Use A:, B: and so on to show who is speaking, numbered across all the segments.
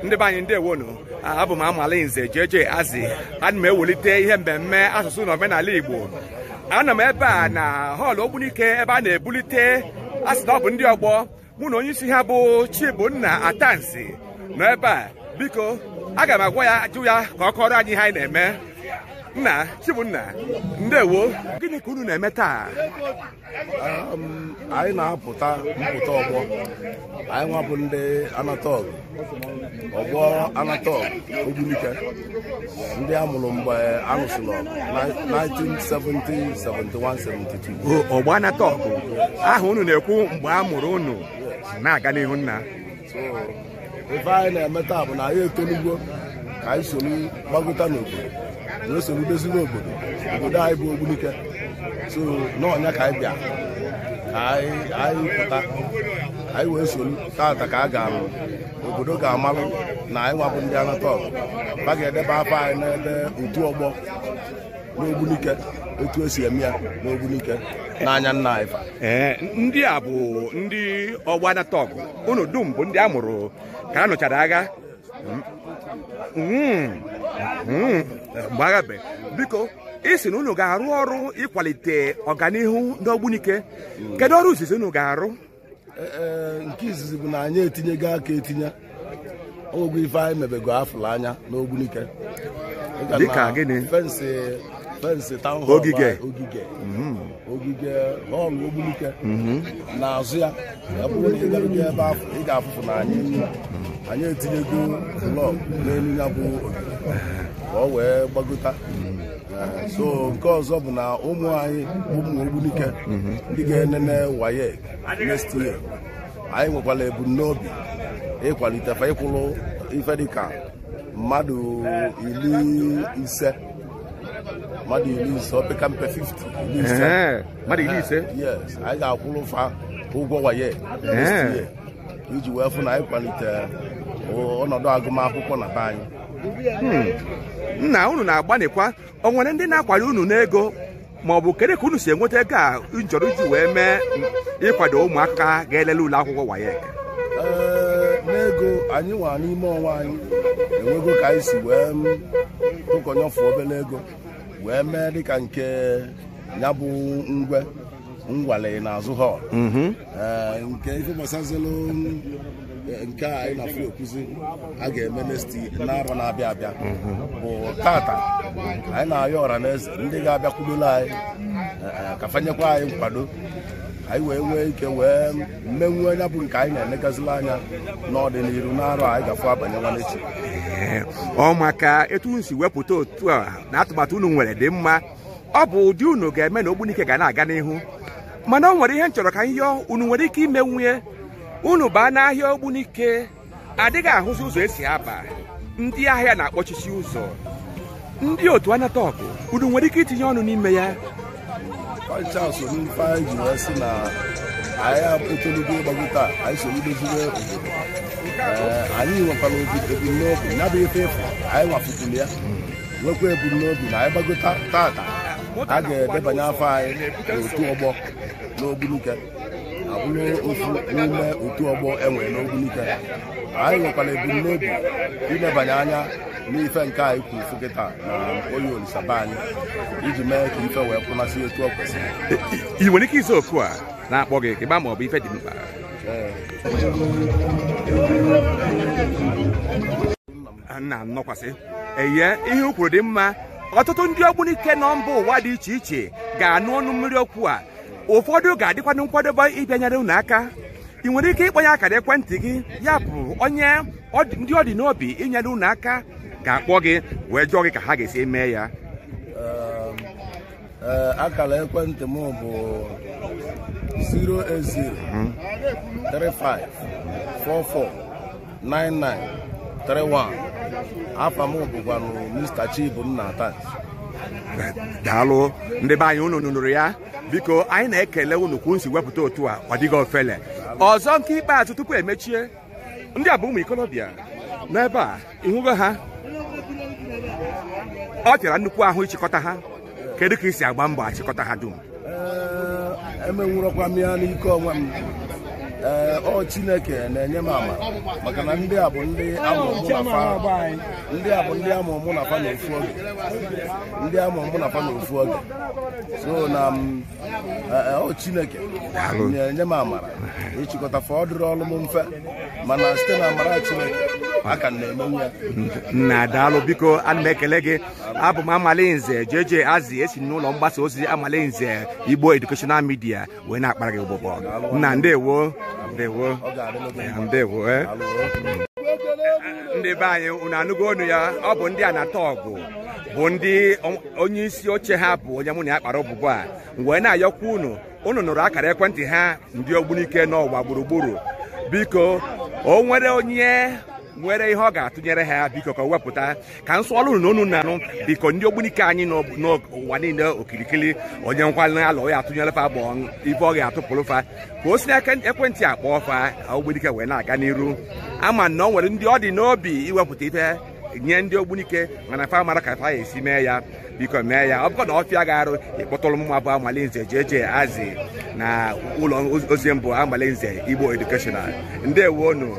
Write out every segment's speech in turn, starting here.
A: ndị be anyị ndewonu. Abụ m Amalinze Jere Azị. Ana m ewelite ihe mmemme asụsụ na omenala Igbo. Ana m ebe a na họọlụ Ogbunike ebe a na-ebulite asị na ọ bụ ndị ọgbọ. Mụ na onye isi ha bụ Chibunna Atansi nọ ebe a. Biko aga m agwa ya ajụ ya ka ọ kọrọ anyị ihe anyị na-eme. Nna Chibunna, ndewo. Gịnị ka unu na-eme taa?
B: Anyị na-apụta mpụta ọgbọ. Anyị nwabụ ndị Anataọgụ, ọgbọ Anataọgụ Ogbunike, ndị a mụrụ mgbe a nụsịrị ọgụ 1970, 71, 72.
A: Ọgbọ Anataọgụ aha unu na-ekwu mgbe a mụrụ unu na-aga n'ihu nna.
B: Ife anyị na-eme taa bụ na anyị etolugbo ka anyị soro gbagota n'obodo wee soro doziri obodo anyị bụ Ogbunike. So n'ọnya ka anyị bịa ka anyị pụta anyị wee soro taata ka a ga-alụ obodo ga-amalụ na anyị nwabụ ndị Anataọgụ. A ga-edebe afọ anyị n'ebe otu ọgbọ n'Ogbunike, etu esi eme ya n'Ogbunike n'anya nna anyị.
A: Ndị a bụ ndị ọgbọ Anataọgụ. Unu dum bụ ndị a mụrụ ka a nụchara agha. Mgbe agha be, biko isi na unu ga-arụ ọrụ ịkwalite ọganihu n'Ogbunike. Kedu ọrụ izizi unu ga-arụ?
B: Nke izizi bụ na anyị etinyego aka etinye ogo ife anyị mebego afụrụ anya n'Ogbunike.
A: Dịka gịnị?
B: Fensị taụn
A: ogige
B: họọlụ Ogbunike n'azụ ya. Bụrụ na ị garugo ebe afọ ị ga-afụfụ na anyị etinyego blọk n'elu ya bụ ogige ka ọ wee gbagota. So nke ọzọ bụ na ụmụ anyị ụmụ Ogbunike ndị ga-enene WAEC next year, anyị nwekwara ebumnobi ịkwalite fa ịkwụrụ ife dịka mmadụ 50 opeka mpe 50
A: mmadụ 50.
B: Yes, anyị ga-akwụrụ fa ụgwọ WAEC next year iji wee fụ na anyị kwalite ọnọdụ agụmakwụkwọ na be anyị.
A: Nna unu na-agbanịkwa, o nwere ndị na-akwado unu n'ego ma ọ bụ kedu ka unu si enweta ego a njọrọ iji wee mee ịkwado ụmụaka ga-elele ụlọ akwụkwọ WAEC?
B: N'ego anyị nwa n'ime ọnwa anyị enwego ka anyị si wee tụkọnyọfụ obere ego wee mee dịka nke ya bụ ngwale n'azụ họl. Nke ife gbasazelu nke a anyị na-afụ ekuzi a ga-eme n'arọ na-abịa abịa bụ tata anyị na-ayọ ọra na eze ndị ga-abịakwudola anyị ka fanyekwa anyị nkwado anyị wee nwee ike wee mmenwu anya bụ nke anyị na-enegazila anya n'ọdịnihu n'arọ anyị ga-afụ abanye nwanechi.
A: Ọ maka etu unu si wepụta otu a na atụmatụ unu nwere dị mma. Ọ bụ ụdị unu ga-eme na Ogbunike ga na-aga n'ihu, mana ọ nwere ihe m chọrọ ka m yọọ unu nwere ike ime nwunye. Unu baa n'ahịa Ogbunike adịghị ahụzi ụzọ esi aba, ndị ahịa na-akpọchichi ụzọ. Ndị otu Anataọgụ unu nwere ike itinye ọnụ n'ime ya?
B: Chansị n'ife anyị ji wee sị na anyị apụtolugo ịgbagota anyị so idozire obodo. Anyị nwekwara ebumnobi ya bụ ife ịfụ anyị nwafụtụrụ ya, nwekwa ebumnobi na anyị gbagota tata a ga-edebanye afọ anyị n'otu ọgbọ n'Ogbunike, abụrụ ofu n'ime otu ọgbọ enwere n'Ogbunike. Anyị nwekwara ebumnobi ilebanye anya n'ife nke anyị kwuru fụkịta na onye olisaba anyị iji mee ka ife wee pụnasị etu ọ kwesịrị.
A: Ị nwere ike izo oku a na-akpọ gị ka ịgba ma ọ bụ ife dị mkpa? Nna m nọkwasị ihe o kwuru dị mma. Ọtụtụ ndị Ogbunike nọ mba ụwa dị iche iche ga-anụ ọnụ mmiri okwu a. Ụfọdụ ga-adịkwanụ nkwadobe ịbịanyere unu aka. Ị nwere ike ịkpọnye akara ekwentị gị, ya bụ onye ndị ọ dị n'obi inyere unu aka ga-akpọ gị wee jụọ gị ka ha ga-esi mee ya.
B: Akara ekwentị m bụ 08035449931. Afa m bụkwanụ Mr. Chibunna Atansi.
A: Daalụ ndị be anyị, unu nụrụ ya. Biko anyị na-ekele unu ka unu si wepụta otu a, ọ dịghị ofele. Ọzọ nke ikpeazụ tupu emechie, ndị a bụ ụmụ ikolobịa n'ebe a, ịhụgo ha? Ọ tịara nnukwu ahụ ịchịkọta ha. Kedu ka ị si agba mbọ achịkọta ha dum?
B: Emenwụrọkwa m ya n'ike onwe m ọ Chineke na-enye m ama maka na ndị a bụ ndị amụmụ na fa n'ofu oge ndị amụmụ na fa n'ofu oge so na ọ Chineke na-enye m amara ịchịkọta fa ọ dịrị ọlụ m mfe mana site na amara Chineke aka na-emenwu ya.
A: Nna daalụ biko ana m ekele gị. Abụ m Amalinze Jere Azị esi n'ụlọ mgbasa ozi Amalinze Igbo Educational Media wee na-akpara gị ụbọbọ. Nna ndewo ndewo ndewo. Ndị be anyị unu anụgo onu ya, ọ bụ ndị Anataọgụ bụ ndị onye isi oche ha bụ onye mụ na ya kpara ụbụbọ a wee na-ayọkwa unu nụrụ akara ekwentị ha ndị Ogbunike n'ụwa gburugburu. Biko o nwere onye nwere ihe ọ ga-atụnyere ha biko ka wepụta ka nsọ ọrụ na unu na-anụ biko ndị Ogbunike anyị n'ụwa niile okirikiri onye nkwalụ alụ ya atụnyere fa bụ ife ọ ga-atụpụrụ fa ka o si n'aka ekwentị akpọ fa Ogbunike wee na-aga n'iru. Ama na ọ nwere ndị ọ dị n'obi iwepụta ife nye ndị Ogbunike mana fa mara ka fa ya esi mee ya biko mee ya. Ọ bụkwa na ọfịa ga-arụ ịkpọtụrụ m bụ Amalinze Jere Azị na ụlọ ozi mbụ Amalinze Igbo Educational. Ndewo unu.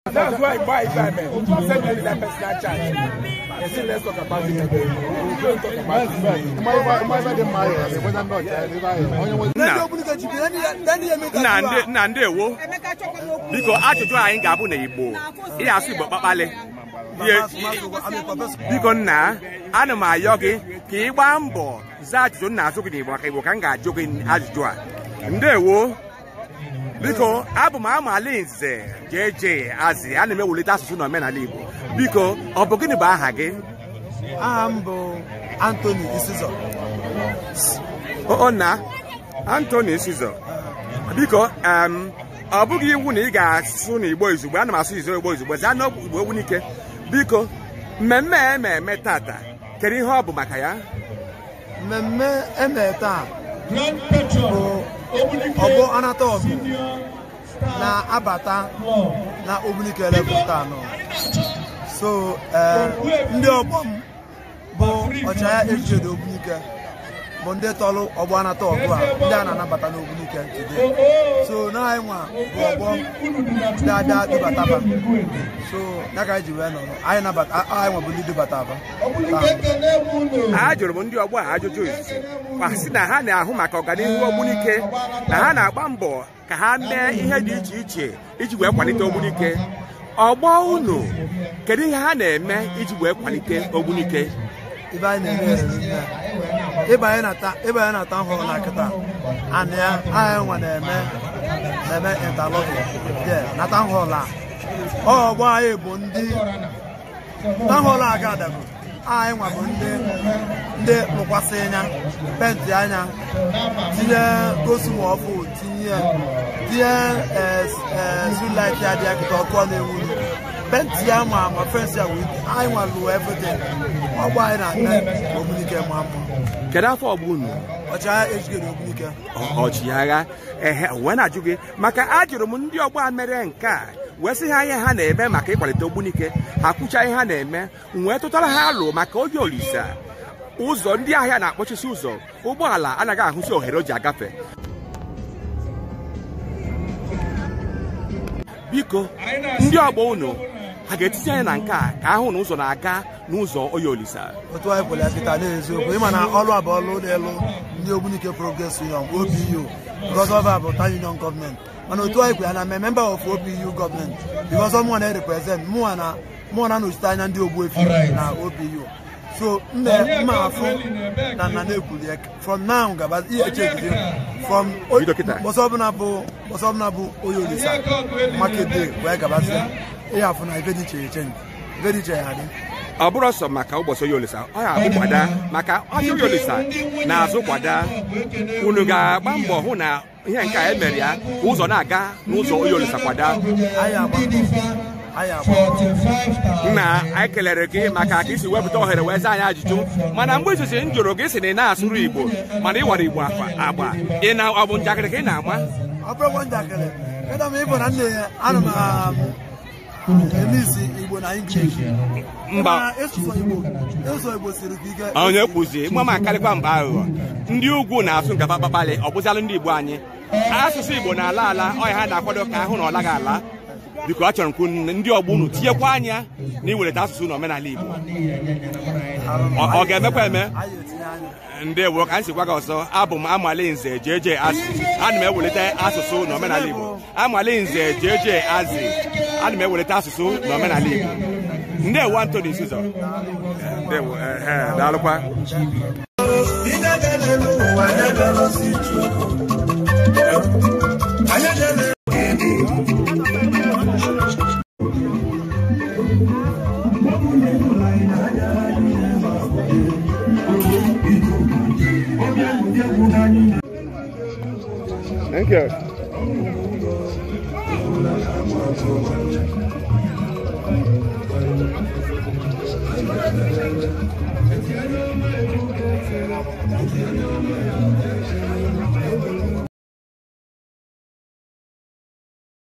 C: That's why I buy it, man. Send me that personal charge. And say, let's talk about it. We don't talk about
A: it. Na ndewo biko ajụjụ anyị ga-abụ na Igbo ihe asụ Igbo kpakpali biko nna ana m ayọ gị ka ị gbaa mbọ zaa ajụjụ nna azụ gị n'Igbo maka Igbo ka m ga-ajụ gị ajụjụ a. Ndewo biko abụ m Amalinze Jere Azị ana m ewulite asụsụ na omenala Igbo. Biko ọ bụ gịnị bụ aha gị?
D: Aha m bụ Anthony Isizo.
A: Nna Anthony Isizo biko ọ bụghị iwu na ị ga-asụ n'Igbo izugbe. Ana m asụ Igbo izugbe zaa n'Igbo Ogbunike. Biko mmemme eme tata kedu ihe ọ bụ maka ya?
D: Mmemme eme taa bụ Ọgbọ Anataọgụ na-abata na Ogbunike level taa. So ndị ọgbọ m bụ ọchịagha Ije Ogbunike bụ ndị tọlụ Ọgbọ Anataọgụ a ndị a na-anabata n'Ogbunike today. So na anyị nwa bụ ọgbọ ndị abịa dubataba. So ya ka anyị ji wee nọrọ anyị nabata anyị nwa bụ ndị dubataba.
A: Ajụrụ m ndị ọgbọ a ajụjụ izizi ma sị na ha na-ahụ maka ọganihu Ogbunike na ha na-agba mbọ ka ha mee ihe dị iche iche iji wee kwalite Ogbunike. Ọgbọ unu kedu ihe ha na-eme iji wee kwalite Ogbunike?
D: Ibe anyị na-eme ịbanye na ta nhụrụ na nkịta anyị nwa na-eme interlocking na ta nhụrụ a ọgbọ anyị bụ ndị ta nhụrụ aga adago anyị nwa bụ ndị lụkwasị anya penti anya tinye gosumu ọfụ tinye streetlight ya dị akịta ọkụ na-enwuru penti ya ma fensi ya anyị nwa lụọ everything. Ọgbọ anyị na-eme Ogbunike ma mma.
A: Kedu afọ ọgbọ unu?
D: Ọchịagha Ije Ogbunike.
A: Ọchịagha wee na-ajụ gị maka ajụrụ m ndị ọgbọ a mere nke a wee sị ha ihe ha na-eme maka ịkwalite Ogbunike ha kwụcha ihe ha na-eme wee tụtara ha alụ maka oge olisa ụzọ ndị ahịa na-akpọchisi ụzọ ụgbọala anaghị ahụzi ohere o ji agafe. Biko ndị ọgbọ unu ha ga-etisi anya na nke a ka ahụ na ụzọ na-aga n'ụzọ oyi olisa.
D: Otu anyị kwere kịta n'eziokwu ịma na ọlụ abụ ọlụ n'elu ndị Ogbunike Progress Union OPU because of our union government. And otu anyị kwere na member of OPU government because ọmụnwa na-represent mụnwa na nọchite anya ndị Ogbuefi na OPU. So mma afụ na na-ekwuli from now gaba ihe chekide from bọsọ ọbụla bụ oyi olisa market day wee gabazie ihe afọ na ibe dị iche ya dị.
A: Ọ bụrụ sọ maka ụbọchị Onye Olisa, ọ ya abụ kwada maka Onye Olisa na-azụ kwada. Unu ga-agba mbọ hụ na ihe nke a emere ya ụzọ na-aga n'ụzọ Onye Olisa kwada. Nna anyị kelere gị maka ka isi wepụta ohere wee zaa anyị ajụjụ, mana mgbe izizi m jụrụ gị si na ị na-asụrụ Igbo mana ịwara Igbo agba ị na ọ bụ njakịrị ka ị na-ama?
D: Ọ bụrụ njakịrị ịda m Igbo na nne ya ana m emisi Igbo na English.
A: Mba
D: ịsụ Igbo siri ike.
A: Onye kwuzi nwa m akarịkwa mba aghụghọ. Ndị ugwu na-asụ nke kpakpakpalị ọ bụzalụ ndị Igbo anyị. Asụsụ Igbo na-ala ala ọya ha na-akwado ka ahụ na ọ laghị ala. Biko achọrọ m ndị ọgbọ unu tinyekwa anya na iwelata asụsụ na omenala Igbo. Ọ ga-emekwa eme? Ndewo ka m sikwa gị ọzọ, abụ m Amalinze Jere Azị. Ana m ewelite asụsụ na omenala Igbo. Amalinze Jere Azị. Ana m ewelite asụsụ na omenala Igbo. Ndewo Anthony Suzo. Ndewo daalụkwa. Thank you.